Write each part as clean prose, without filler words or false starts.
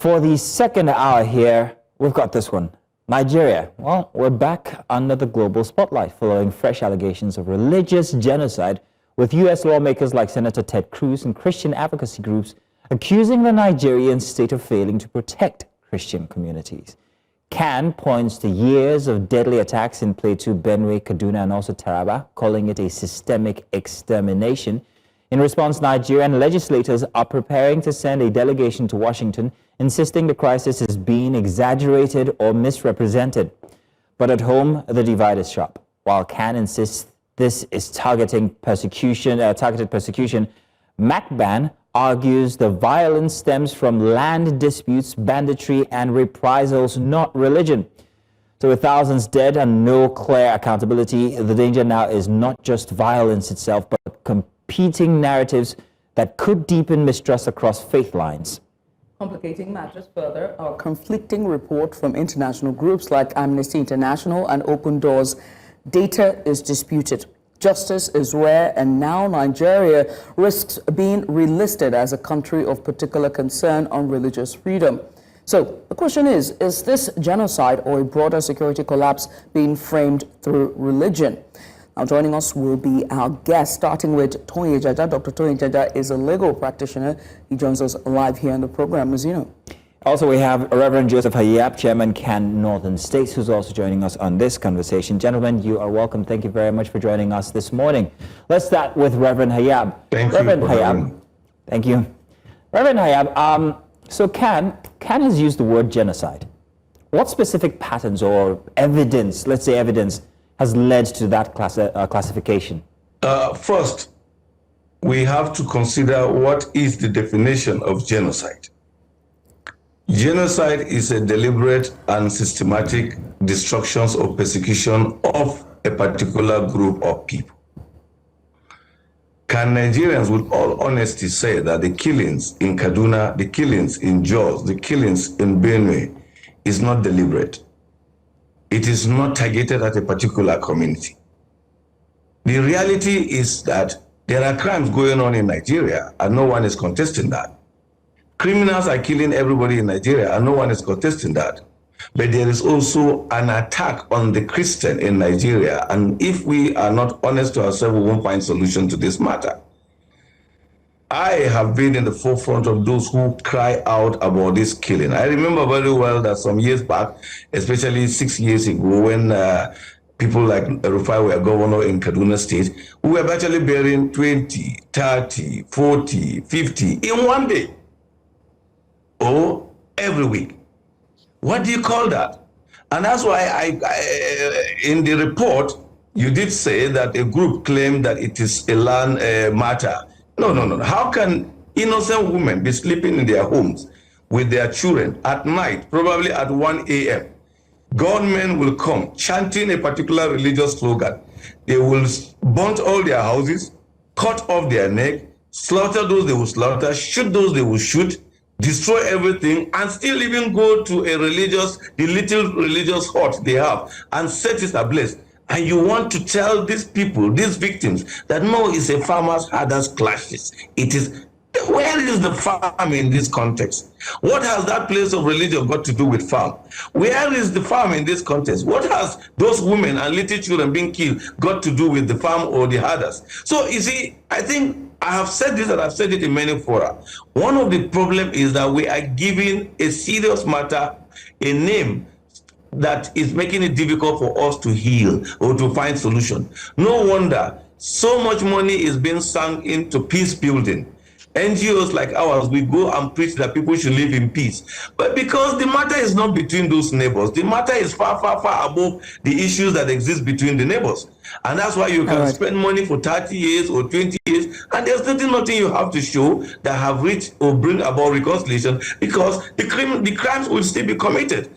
For the second hour here, we've got this one. Nigeria. Well, we're back under the global spotlight following fresh allegations of religious genocide, with U.S. lawmakers like Senator Ted Cruz and Christian advocacy groups accusing the Nigerian state of failing to protect Christian communities. CAN points to years of deadly attacks in Plateau, Benue, Kaduna, and also Taraba, calling it a systemic extermination. In response, Nigerian legislators are preparing to send a delegation to Washington, insisting the crisis is being exaggerated or misrepresented. But at home, the divide is sharp. While CAN insists this is targeted persecution, MACBAN argues the violence stems from land disputes, banditry, and reprisals, not religion. So with thousands dead and no clear accountability, the danger now is not just violence itself, but competing narratives that could deepen mistrust across faith lines. Complicating matters further, our conflicting report from international groups like Amnesty International and Open Doors. Data is disputed. Justice is rare, and now Nigeria risks being relisted as a country of particular concern on religious freedom. So the question is this genocide or a broader security collapse being framed through religion? Now joining us will be our guest, starting with Tonye Jaja. Dr. Tonye Jaja is a legal practitioner. He joins us live here on the program. Mazino. Also, we have Reverend Joseph Hayab, Chairman CAN Northern States, who's also joining us on this conversation. Gentlemen, you are welcome. Thank you very much for joining us this morning. Let's start with Reverend Hayab. Reverend Hayab. Thank you. Reverend Hayab, so CAN has used the word genocide. What specific patterns or evidence, let's say evidence, has led to that classification? First, we have to consider what is the definition of genocide. Genocide is a deliberate and systematic destruction or persecution of a particular group of people. Can Nigerians with all honesty say that the killings in Kaduna, the killings in Jos, the killings in Benue is not deliberate? It is not targeted at a particular community. The reality is that there are crimes going on in Nigeria and no one is contesting that. Criminals are killing everybody in Nigeria and no one is contesting that. But there is also an attack on the Christian in Nigeria, and if we are not honest to ourselves, we won't find solution to this matter. I have been in the forefront of those who cry out about this killing. I remember very well that some years back, especially 6 years ago, when people like Rufai were governor in Kaduna State, we were actually burying 20, 30, 40, 50 in one day or every week. What do you call that? And that's why in the report, you did say that a group claimed that it is a land matter. No. How can innocent women be sleeping in their homes with their children at night, probably at 1 a.m.? Gunmen will come chanting a particular religious slogan. They will burn all their houses, cut off their neck, slaughter those they will slaughter, shoot those they will shoot, destroy everything, and still even go to the little religious hut they have and set it ablaze. And you want to tell these people, these victims, that no, it's a farmer's herders clashes. It is, where is the farm in this context? What has that place of religion got to do with farm? Where is the farm in this context? What has those women and little children being killed got to do with the farm or the herders? So you see, I think I have said this and I've said it in many fora. One of the problems is that we are giving a serious matter a name that is making it difficult for us to heal or to find solution. No wonder so much money is being sunk into peace building. NGOs like ours, we go and preach that people should live in peace. But because the matter is not between those neighbors, the matter is far, far, far above the issues that exist between the neighbors. And that's why you can spend money for 30 years or 20 years, and there's nothing you have to show that have reached or bring about reconciliation, because the crimes will still be committed.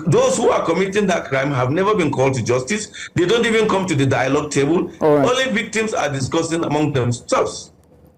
Those who are committing that crime have never been called to justice. They don't even come to the dialogue table. Only victims are discussing among themselves.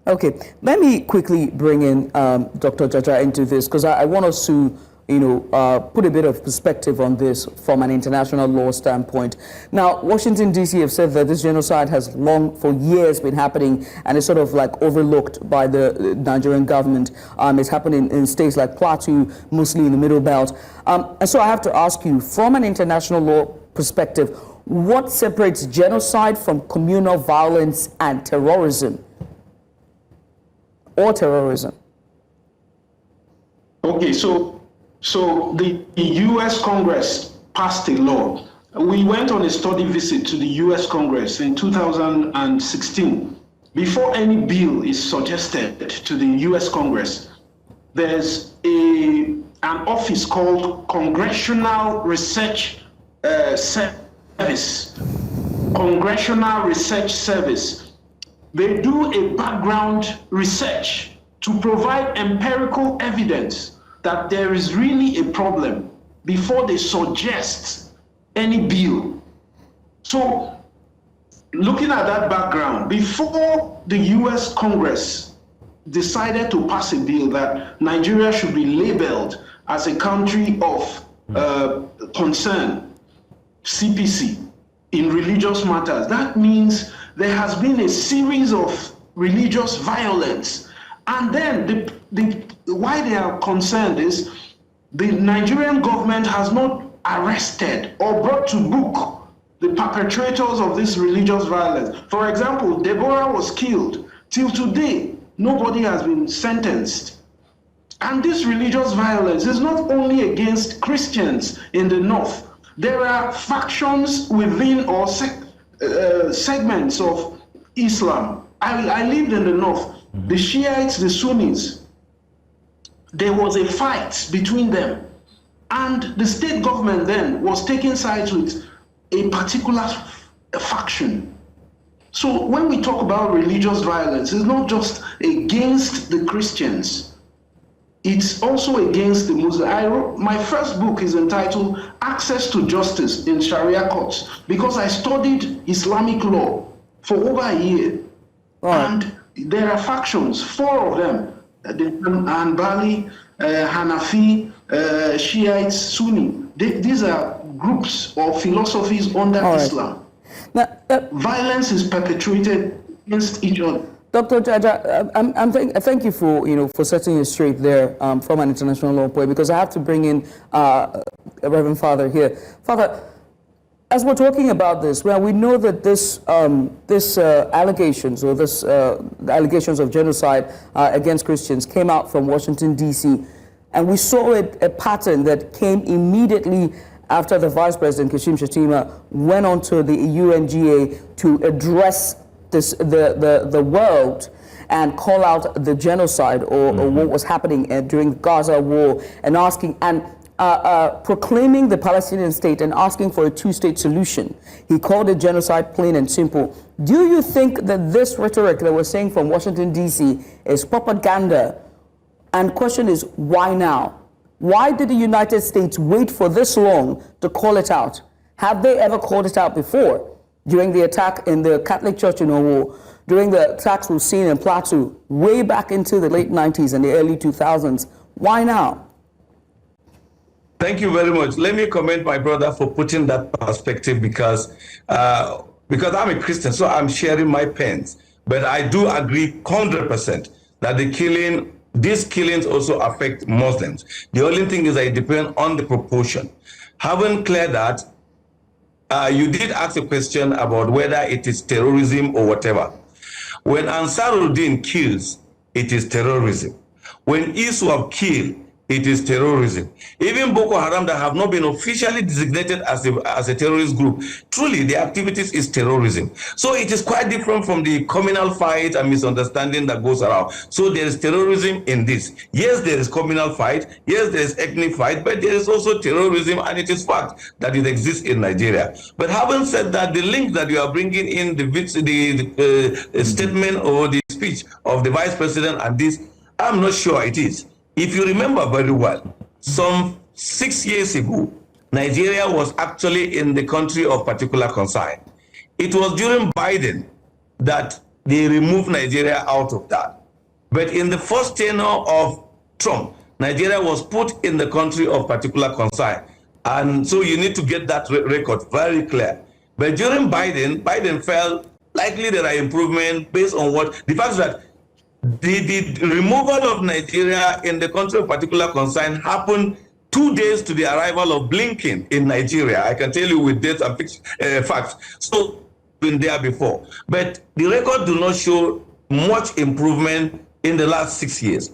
Okay, let me quickly bring in Dr. Jaja into this, because I want us to put a bit of perspective on this from an international law standpoint. Now, Washington, D.C. have said that this genocide has for years been happening and is sort of like overlooked by the Nigerian government. It's happening in states like Plateau, mostly in the Middle Belt. And so I have to ask you, from an international law perspective, what separates genocide from communal violence and terrorism? Or terrorism? Okay, so the U.S. Congress passed a law. We went on a study visit to the U.S. Congress in 2016. Before any bill is suggested to the U.S. Congress, there's an office called Congressional Research Service. Congressional Research Service. They do a background research to provide empirical evidence that there is really a problem before they suggest any bill. So, looking at that background, before the US Congress decided to pass a bill that Nigeria should be labeled as a country of concern, CPC, in religious matters, that means there has been a series of religious violence. And then why they are concerned is the Nigerian government has not arrested or brought to book the perpetrators of this religious violence. For example, Deborah was killed. Till today, nobody has been sentenced. And this religious violence is not only against Christians in the north. There are factions within or segments of Islam. I lived in the north. The Shiites, the Sunnis, there was a fight between them. And the state government then was taking sides with a particular faction. So when we talk about religious violence, it's not just against the Christians, it's also against the Muslims. My first book is entitled Access to Justice in Sharia Courts, because I studied Islamic law for over a year. Right. And there are factions, 4 of them, the Hanbali, Hanafi, Shiites, Sunni. These are groups or philosophies under Islam. Now, violence is perpetrated against each other. Dr. Jaja, thank you for setting it straight there from an international law point, because I have to bring in Reverend Father here. Father, as we're talking about this, well, we know that this allegations allegations of genocide against Christians came out from Washington, D.C., and we saw a pattern that came immediately after the Vice President, Kashim Shettima, went on to the UNGA to address the world and call out the genocide or what was happening during the Gaza war, and asking proclaiming the Palestinian state and asking for a 2-state solution. He called it genocide, plain and simple. Do you think that this rhetoric that we're saying from Washington, D.C. is propaganda? And the question is, why now? Why did the United States wait for this long to call it out? Have they ever called it out before? During the attack in the Catholic Church in Owo, during the attacks we've seen in Plateau, way back into the late 90s and the early 2000s. Why now? Thank you very much. Let me commend my brother for putting that perspective, because I'm a Christian, so I'm sharing my pains. But I do agree 100% that these killings also affect Muslims. The only thing is that it depends on the proportion. Having cleared that, you did ask a question about whether it is terrorism or whatever. When Ansaruddin kills, it is terrorism. When ISWAP kills, it is terrorism. Even Boko Haram, that have not been officially designated as a terrorist group, truly the activities is terrorism. So it is quite different from the communal fight and misunderstanding that goes around. So there is terrorism in this. Yes, there is communal fight. Yes, there is ethnic fight, but there is also terrorism, and it is fact that it exists in Nigeria. But having said that, the link that you are bringing in the statement or the speech of the Vice President and this, I'm not sure it is. If you remember very well, some 6 years ago, Nigeria was actually in the country of particular concern. It was during Biden that they removed Nigeria out of that. But in the first tenure of Trump, Nigeria was put in the country of particular concern. And so you need to get that record very clear. But during Biden felt likely there are improvements based on what the fact that the removal of Nigeria in the country of particular concern happened 2 days to the arrival of Blinken in Nigeria. I can tell you with dates and facts. So been there before. But the record do not show much improvement in the last 6 years.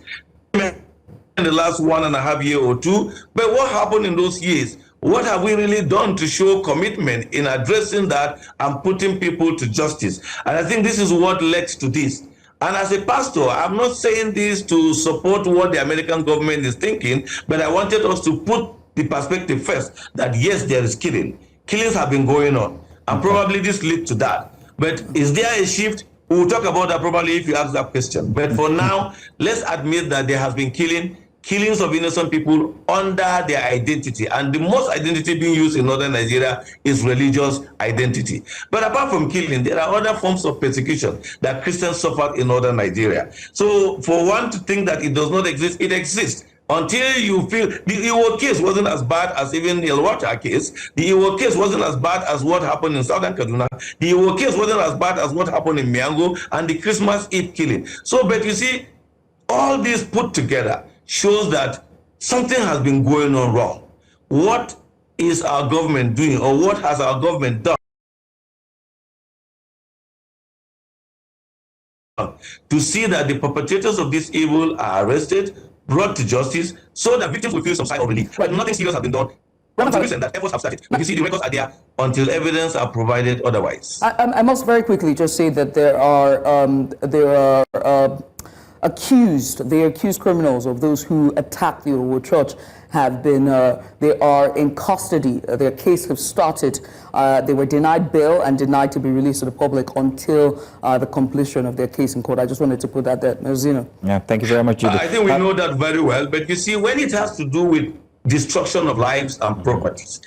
In the last 1.5 years or 2, but what happened in those years? What have we really done to show commitment in addressing that and putting people to justice? And I think this is what led to this. And as a pastor, I'm not saying this to support what the American government is thinking, but I wanted us to put the perspective first that yes, there is killing. Killings have been going on, and probably this leads to that. But is there a shift? We'll talk about that probably if you ask that question. But for now, let's admit that there has been killings of innocent people under their identity. And the most identity being used in northern Nigeria is religious identity. But apart from killing, there are other forms of persecution that Christians suffered in northern Nigeria. So for one to think that it does not exist, it exists. Until you feel the Iwo case wasn't as bad as even the Elwata case. The Iwo case wasn't as bad as what happened in southern Kaduna. The Iwo case wasn't as bad as what happened in Miango and the Christmas Eve killing. So, but you see, all this put together shows that something has been going on wrong. What is our government doing, or what has our government done to see that the perpetrators of this evil are arrested, brought to justice, so that victims will feel some sign of relief? But nothing serious has been done. That efforts have started. You see, the records are there until evidence are provided otherwise. I must very quickly just say that there are the accused criminals of those who attacked the Owo Church have been, they are in custody. Their case has started. They were denied bail and denied to be released to the public until the completion of their case in court. I just wanted to put that there. Mazino. Yeah, thank you very much, Judith. I think we know that very well, but you see, when it has to do with destruction of lives and properties,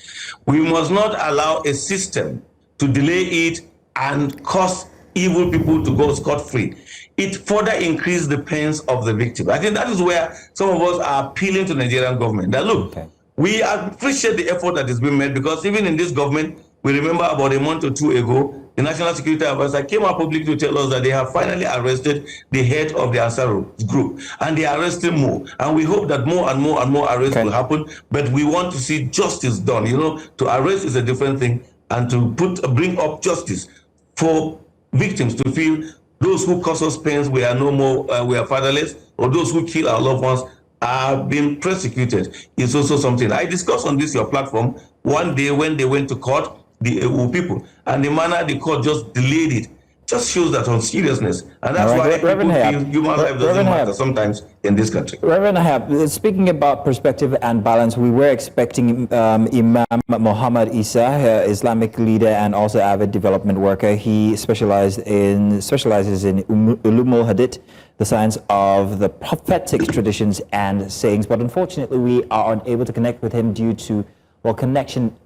we must not allow a system to delay it and cause evil people to go scot-free. It further increased the pains of the victim. I think that is where some of us are appealing to the Nigerian government. That look, we appreciate the effort that is being made, because even in this government, we remember about a month or two ago, the National Security Advisor came out publicly to tell us that they have finally arrested the head of the Ansar group, and they are arresting more. And we hope that more and more and more arrests will happen, but we want to see justice done. You know, to arrest is a different thing, and to bring up justice for victims to feel those who cause us pains, we are no more, we are fatherless, or those who kill our loved ones are being persecuted, is also something. I discussed on this, your platform, one day when they went to court, the Ewu people, and the manner the court just delayed it, just shows that on seriousness. And that's why people feel human life doesn't matter sometimes in this country. Reverend Hayab, speaking about perspective and balance, we were expecting Imam Muhammad Isa, Islamic leader and also avid development worker. He specializes in Ulumul Hadith, the science of the prophetic traditions and sayings. But unfortunately, we are unable to connect with him due to, well, connection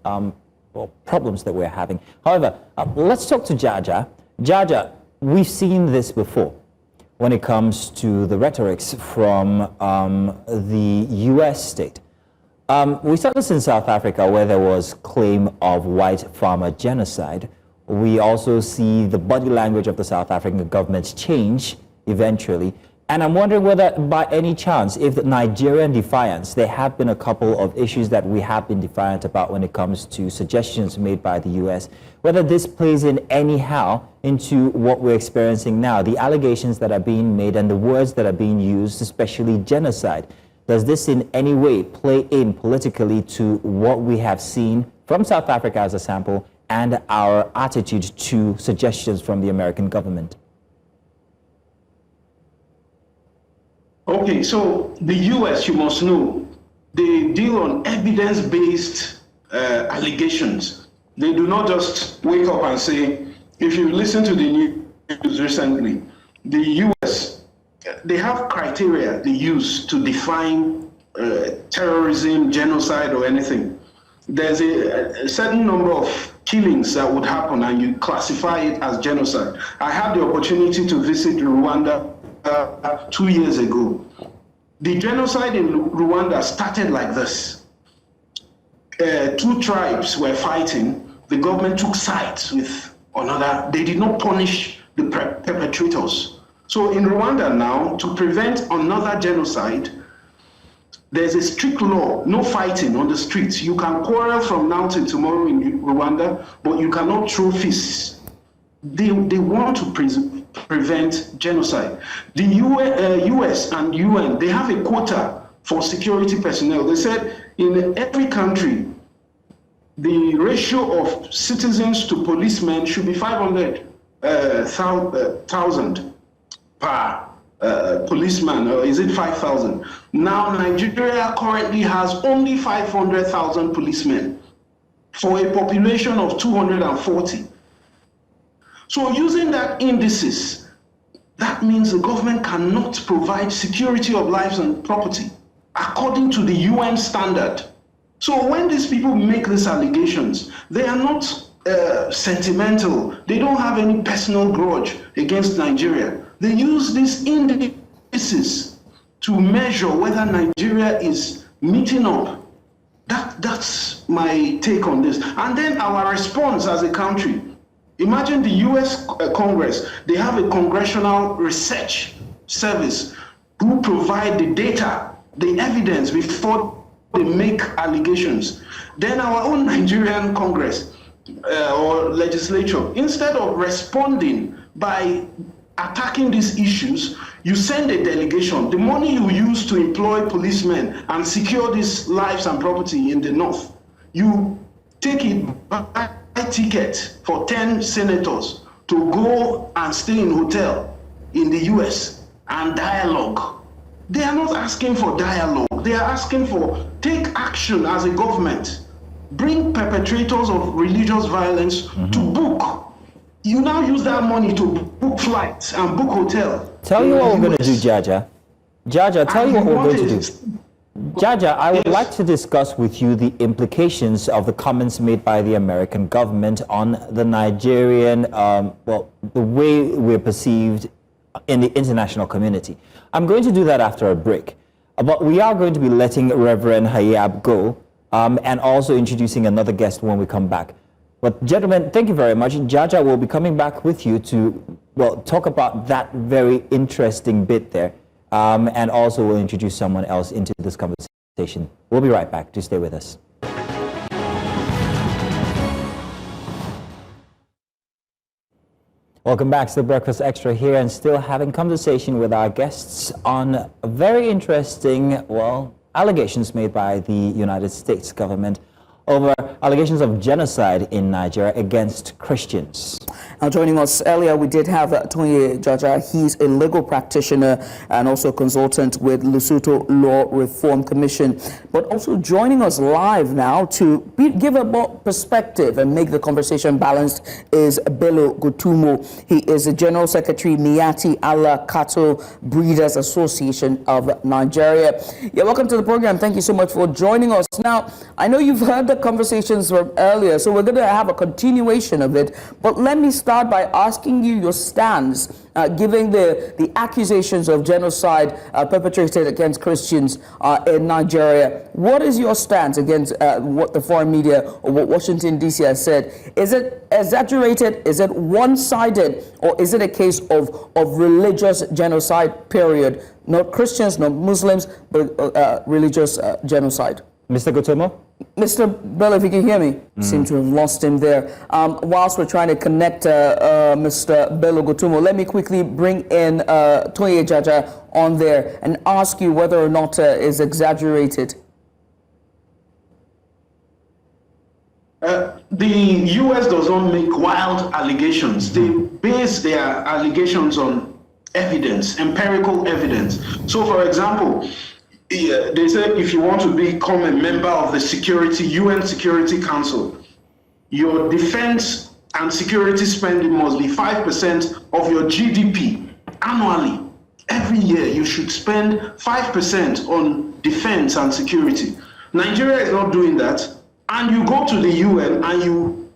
problems that we're having. However, let's talk to Jaja. Jaja, we've seen this before when it comes to the rhetorics from the U.S. state. We saw this in South Africa, where there was claim of white farmer genocide. We also see the body language of the South African government change eventually. And I'm wondering whether, by any chance, if the Nigerian defiance, there have been a couple of issues that we have been defiant about when it comes to suggestions made by the U.S., whether this plays in anyhow into what we're experiencing now, the allegations that are being made and the words that are being used, especially genocide. Does this in any way play in politically to what we have seen from South Africa as a sample and our attitude to suggestions from the American government? Okay, so the US, you must know, they deal on evidence-based allegations. They do not just wake up and say, if you listen to the news recently, the US, they have criteria they use to define terrorism, genocide, or anything. There's a certain number of killings that would happen and you classify it as genocide. I had the opportunity to visit Rwanda 2 years ago. The genocide in Rwanda started like this. Two tribes were fighting. The government took sides with another. They did not punish the perpetrators. So in Rwanda now, to prevent another genocide, there's a strict law, no fighting on the streets. You can quarrel from now till tomorrow in Rwanda, but you cannot throw fists. They want to prevent genocide. The US and UN, they have a quota for security personnel. They said in every country, the ratio of citizens to policemen should be 500,000 per policeman, or is it 5,000? Now Nigeria currently has only 500,000 policemen for a population of 240. So using that indices, that means the government cannot provide security of lives and property according to the UN standard. So when these people make these allegations, they are not sentimental. They don't have any personal grudge against Nigeria. They use these indices to measure whether Nigeria is meeting up. That's my take on this. And then our response as a country. Imagine the US Congress, they have a congressional research service who provide the data, the evidence before they make allegations. Then our own Nigerian Congress or legislature, instead of responding by attacking these issues, you send a delegation. The money you use to employ policemen and secure these lives and property in the north, you take it by ticket for 10 senators to go and stay in hotel in the US and dialogue. They are not asking for dialogue. They are asking for take action as a government. Bring perpetrators of religious violence to book. You now use that money to book flights and book hotel. Tell you what we're going to do, Jaja. Jaja, tell you what we're going to do. Jaja, I would like to discuss with you the implications of the comments made by the American government on the Nigerian, the way we're perceived in the international community. I'm going to do that after a break. But we are going to be letting Reverend Hayab go and also introducing another guest when we come back. But gentlemen, thank you very much. Jaja will be coming back with you to, talk about that very interesting bit there. And also we'll introduce someone else into this conversation. We'll be right back. Do stay with us. Welcome back to the Breakfast Extra here, and still having conversation with our guests on very interesting, allegations made by the United States government over allegations of genocide in Nigeria against Christians. Now, joining us earlier, we did have Tonye Jaja. He's a legal practitioner and also consultant with Lesotho Law Reform Commission. But also joining us live now to give a more perspective and make the conversation balanced is Bello Gotomo. He is the General Secretary, Miyetti Allah Cattle Breeders Association of Nigeria. Yeah, welcome to the program. Thank you so much for joining us. Now, I know you've heard the conversations from earlier, so we're going to have a continuation of it. But let me start by asking you your stance, given the accusations of genocide perpetrated against Christians in Nigeria. What is your stance against what the foreign media or what Washington, D.C. has said? Is it exaggerated? Is it one-sided? Or is it a case of religious genocide, period? Not Christians, not Muslims, but religious genocide. Mr. Gotomo? Mr. Bello, if you can hear me, seem to have lost him there. Whilst we're trying to connect Mr. Bello Gotomo, let me quickly bring in Tonye Jaja on there and ask you whether or not is exaggerated. The U.S. does not make wild allegations. They base their allegations on evidence, empirical evidence. So, for example, they said if you want to become a member of the UN Security Council, your defense and security spending must be 5% of your GDP annually. Every year you should spend 5% on defense and security. Nigeria is not doing that, and you go to the UN and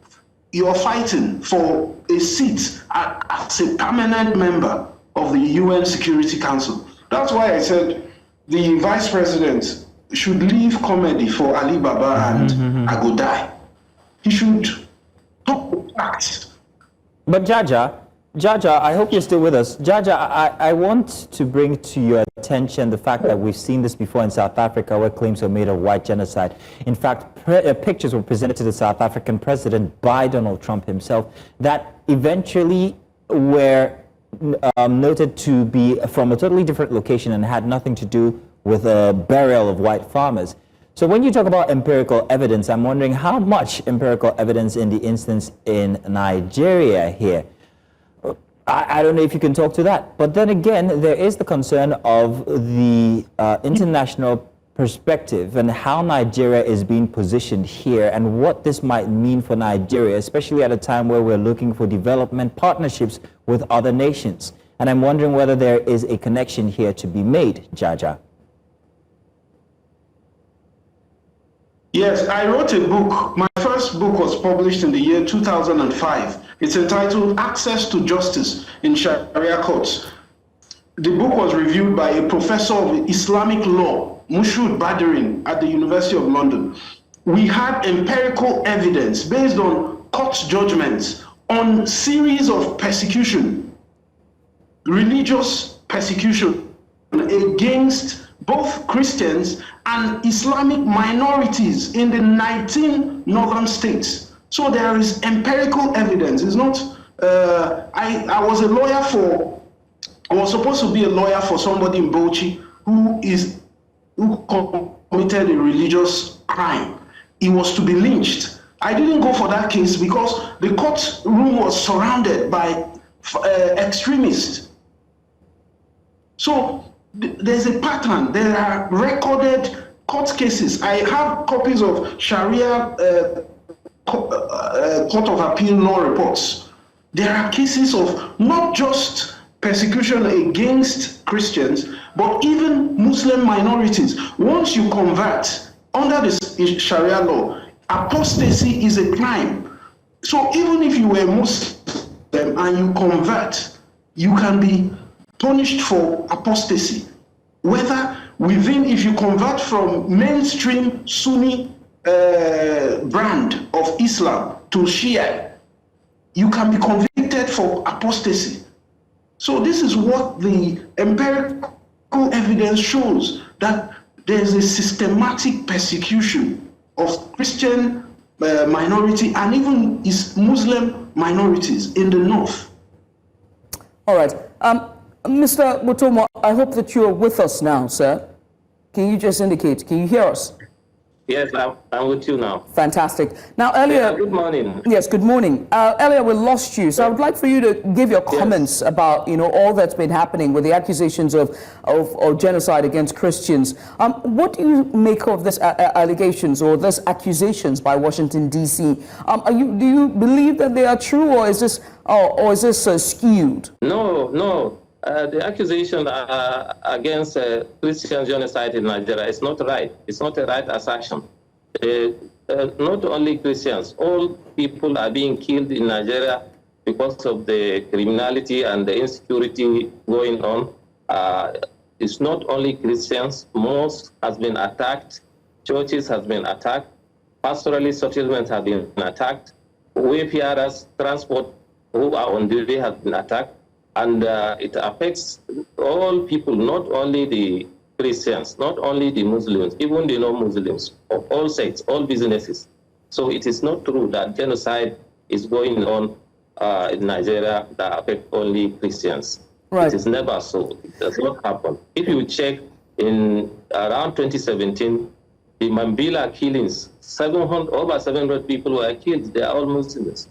you're fighting for a seat as a permanent member of the UN Security Council. That's why I said the vice president should leave comedy for Ali Baba and I go die. He should talk facts. But Jaja, I hope you're still with us. Jaja, I want to bring to your attention the fact that we've seen this before in South Africa where claims were made of white genocide. In fact, pictures were presented to the South African president by Donald Trump himself that eventually were noted to be from a totally different location and had nothing to do with a burial of white farmers. So when you talk about empirical evidence, I'm wondering how much empirical evidence in the instance in Nigeria here. I don't know if you can talk to that. But then again, there is the concern of the international perspective and how Nigeria is being positioned here and what this might mean for Nigeria, especially at a time where we're looking for development partnerships with other nations. And I'm wondering whether there is a connection here to be made, Jaja. Yes, I wrote a book. My first book was published in the year 2005. It's entitled Access to Justice in Sharia Courts. The book was reviewed by a professor of Islamic law, Mushood Badirin, at the University of London. We had empirical evidence based on court judgments on series of persecution, religious persecution against both Christians and Islamic minorities in the 19 northern states. So there is empirical evidence. It's not, I was a lawyer for, I was supposed to be a lawyer for somebody in Bauchi who committed a religious crime. He was to be lynched. I didn't go for that case because the courtroom was surrounded by extremists. So there's a pattern. There are recorded court cases. I have copies of Sharia Court of Appeal law reports. There are cases of not just persecution against Christians, but even Muslim minorities. Once you convert under the Sharia law, apostasy is a crime. So even if you were Muslim and you convert, you can be punished for apostasy. Whether within, if you convert from mainstream Sunni brand of Islam to Shia, you can be convicted for apostasy. So this is what the empirical evidence shows, that there's a systematic persecution of Christian minority and even Muslim minorities in the north. All right. Mr. Gotomo, I hope that you are with us now, sir. Can you just indicate, can you hear us? Yes, I'm with you now. Fantastic. Now, earlier... Yeah, good morning. Yes, good morning. Earlier, we lost you, so I would like for you to give your comments about, all that's been happening with the accusations of genocide against Christians. What do you make of this allegations or these accusations by Washington, D.C.? Do you believe that they are true, or is this skewed? No. The accusation against Christian genocide in Nigeria is not right. It's not a right assertion. Not only Christians, all people are being killed in Nigeria because of the criminality and the insecurity going on. It's not only Christians. Mosques has been attacked. Churches has been attacked. Pastoralist settlements have been attacked. Wayfarers, transport who are on duty have been attacked. And it affects all people, not only the Christians, not only the Muslims, even the non-Muslims, of all sects, all businesses. So it is not true that genocide is going on in Nigeria that affects only Christians. Right. It is never so. It does not happen. If you check in around 2017, the Mambila killings, over 700 people were killed. They are all Muslims.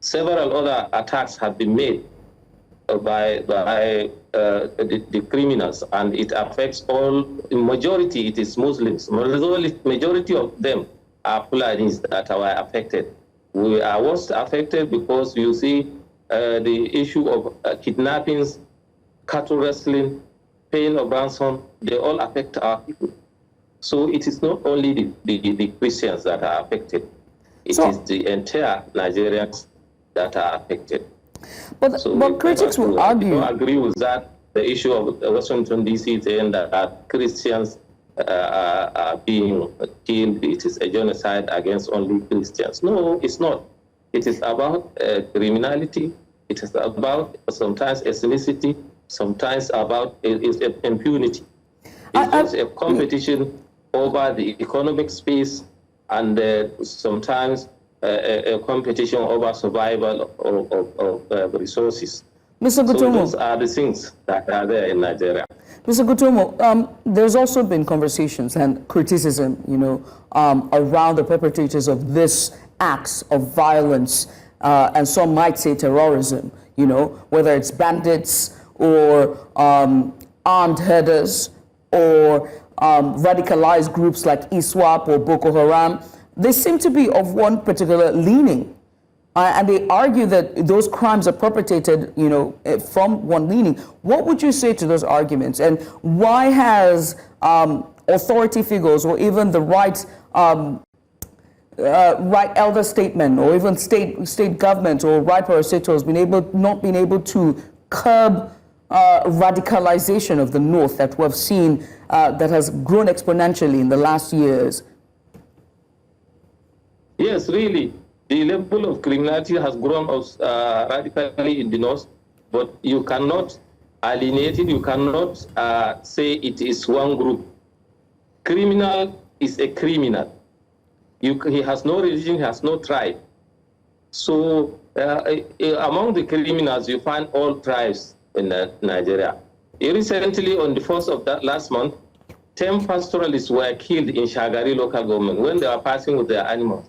Several other attacks have been made by the criminals, and it affects all. In majority, it is Muslims. Majority of them are Fulanis that are affected. We are most affected because you see the issue of kidnappings, cattle wrestling, paying of ransom. They all affect our people. So it is not only the Christians that are affected. It is the entire Nigerians that are affected. But critics will argue. I don't agree with that. the issue of Washington, D.C. saying that Christians are being killed, it is a genocide against only Christians. No, it's not. It is about criminality. It is about sometimes ethnicity, sometimes about impunity. It's just a competition over the economic space and sometimes a competition over survival of resources. Mr. Gotomo. So those are the things that are there in Nigeria. Mr. Gotomo, there's also been conversations and criticism, around the perpetrators of this acts of violence, and some might say terrorism, whether it's bandits or armed herders or radicalized groups like ISWAP or Boko Haram. They seem to be of one particular leaning. And they argue that those crimes are perpetrated, from one leaning. What would you say to those arguments? And why has authority figures or even the right elder statesmen or even state government or right parastatals not been able to curb radicalization of the North that we've seen that has grown exponentially in the last years? Yes, really. The level of criminality has grown radically in the North, but you cannot alienate it. You cannot say it is one group. Criminal is a criminal. He has no religion, he has no tribe. So among the criminals, you find all tribes in Nigeria. Recently, on the 1st of that last month, 10 pastoralists were killed in Shagari local government when they were passing with their animals,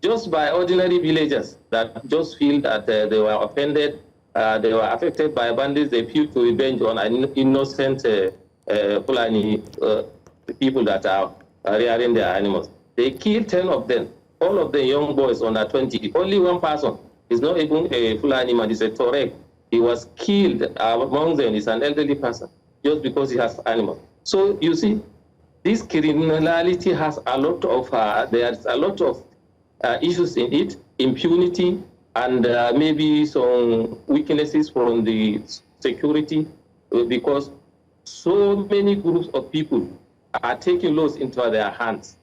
just by ordinary villagers that just feel that they were offended, they were affected by bandits, they feel to revenge on innocent Fulani people that are rearing their animals. They killed 10 of them, all of them young boys under 20. Only one person is not even a Fulani man, he's a Torek. He was killed among them, is an elderly person, just because he has animals. So you see, this criminality has a lot of, there's a lot of issues in it, impunity, and maybe some weaknesses from the security, because so many groups of people are taking laws into their hands.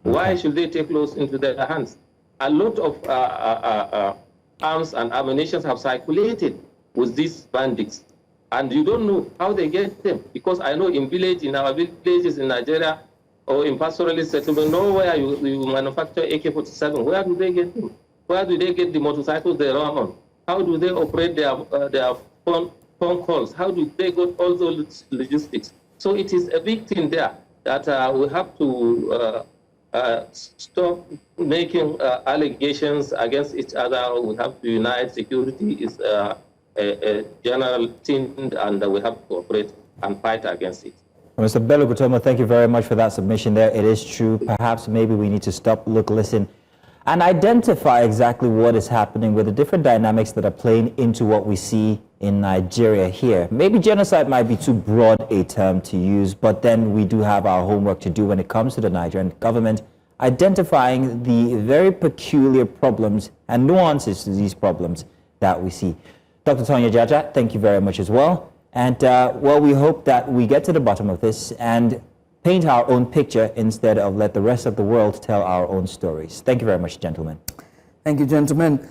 Why should they take laws into their hands? A lot of arms and ammunition have circulated with these bandits, and you don't know how they get them, because I know in our villages in Nigeria, or in pastoralist settlement, nowhere you manufacture AK-47. Where do they get them? Where do they get the motorcycles they run on? How do they operate their phone calls? How do they get all those logistics? So it is a big thing there that we have to stop making allegations against each other. We have to unite. Security is a general thing, and we have to cooperate and fight against it. Mr. Bello Gotomo, thank you very much for that submission there. It is true. Perhaps maybe we need to stop, look, listen, and identify exactly what is happening with the different dynamics that are playing into what we see in Nigeria here. Maybe genocide might be too broad a term to use, but then we do have our homework to do when it comes to the Nigerian government, identifying the very peculiar problems and nuances to these problems that we see. Dr. Tonye Jaja, thank you very much as well. And, well, we hope that we get to the bottom of this and paint our own picture instead of let the rest of the world tell our own stories. Thank you very much, gentlemen. Thank you, gentlemen.